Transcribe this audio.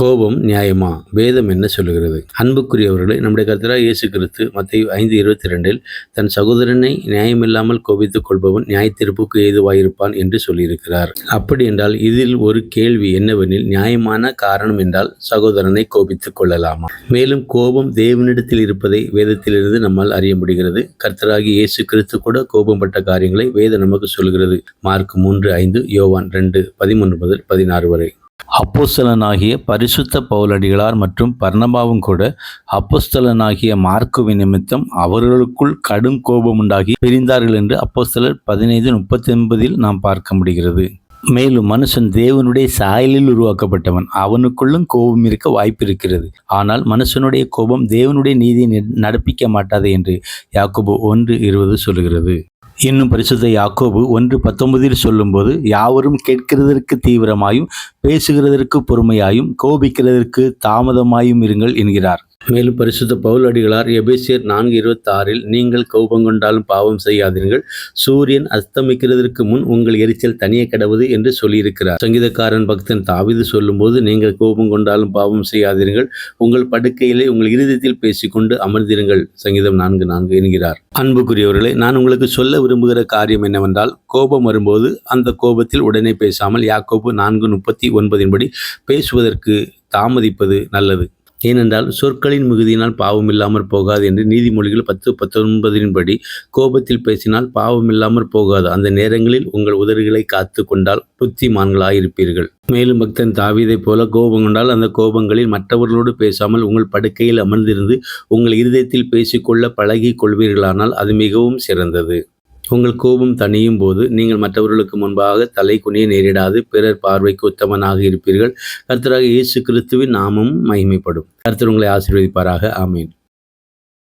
கோபம் நியாயமா? வேதம் என்ன சொல்லுகிறது? அன்புக்குரியவர்களே, நம்முடைய கர்த்தராகிய இயேசு கிறிஸ்து மத்தேயு 5:22 தன் சகோதரனை நியாயமில்லாமல் கோபித்துக் கொள்பவன் நியாயத்தீர்ப்புக்கு ஏதுவாயிருப்பான் என்று சொல்லியிருக்கிறார். அப்படி என்றால் இதில் ஒரு கேள்வி என்னவெனில், நியாயமான காரணம் என்றால் சகோதரனை கோபித்துக் கொள்ளலாமா? மேலும் கோபம் தேவனிடத்தில் இருப்பதை வேதத்திலிருந்து நம்மால் அறிய முடிகிறது. கர்த்தராகிய இயேசு கிறிஸ்து கூட கோபப்பட்ட காரியங்களை வேதம் நமக்கு சொல்கிறது. மார்க் 3:5, யோவான் 2:13-16 வரை. அப்போஸ்தலனாகிய பரிசுத்த பவுலடிகளார் மற்றும் பர்னபாவும் கூட அப்போஸ்தலனாகிய மார்க்குவின் நிமித்தம் அவர்களுக்குள் கடும் கோபம் உண்டாகி பிரிந்தார்கள் என்று அப்போஸ்தலர் 15:39 நாம் பார்க்க முடிகிறது. மேலும் மனுஷன் தேவனுடைய சாயலில் உருவாக்கப்பட்டவன், அவனுக்குள்ளும் கோபம் இருக்க வாய்ப்பு இருக்கிறது. ஆனால் மனுஷனுடைய கோபம் தேவனுடைய நீதியை நடப்பிக்க மாட்டாது என்று யாக்கோபு 1:20 சொல்கிறது. இன்னும் பரிசுத்த யாக்கோபு 1:19 சொல்லும்போது, யாவரும் கேட்கிறதற்கு தீவிரமாயும் பேசுகிறதற்கு பொறுமையாயும் கோபிக்கிறதற்கு தாமதமாயும் இருங்கள் என்கிறார். மேலும் பரிசுத்த பவுலடிகளார் எபேசியர் 4:26 நீங்கள் கோபம் கொண்டாலும் பாவம் செய்யாதீர்கள், சூரியன் அஸ்தமிக்கிறதற்கு முன் உங்கள் எரிச்சல் தனியே கடவுது என்று சொல்லியிருக்கிறார். சங்கீதக்காரன் பக்தன் தாவீது சொல்லும்போது, நீங்கள் கோபம் கொண்டாலும் பாவம் செய்யாதீர்கள், உங்கள் படுக்கையிலே உங்கள் இருதயத்தில் பேசிக்கொண்டு அமர்ந்திருங்கள், சங்கீதம் 4:4 என்கிறார். அன்புக்குரியவர்களே, நான் உங்களுக்கு சொல்ல விரும்புகிற காரியம் என்னவென்றால், கோபம் வரும்போது அந்த கோபத்தில் உடனே பேசாமல் யாக்கோபு 4:39 படி பேசுவதற்கு தாமதிப்பது நல்லது. ஏனென்றால் சொற்களின் மிகுதியினால் பாவம் இல்லாமற் போகாது என்று நீதிமொழிகள் 10:19 படி கோபத்தில் பேசினால் பாவம் இல்லாமற் போகாது. அந்த நேரங்களில் உங்கள் உதடுகளை காத்து கொண்டால் புத்திமான்களாயிருப்பீர்கள். மேலும் பக்தன் தாவீதைப் போல கோபம் கொண்டால் அந்த கோபங்களில் மற்றவர்களோடு பேசாமல் உங்கள் படுக்கையில் அமர்ந்திருந்து உங்கள் இருதயத்தில் பேசிக்கொள்ள பழகி கொள்வீர்களானால் அது மிகவும் சிறந்தது. உங்கள் கோபம் தணியும் போது நீங்கள் மற்றவர்களுக்கு முன்பாக தலை குனிய நேரிடாது பிறர் பார்வைக்கு உத்தமனாக இருப்பீர்கள். கர்த்தராகிய இயேசு கிறிஸ்துவின் நாமமும் மகிமைப்படும். கர்த்தர் உங்களை ஆசீர்வதிப்பாராக. ஆமீன்.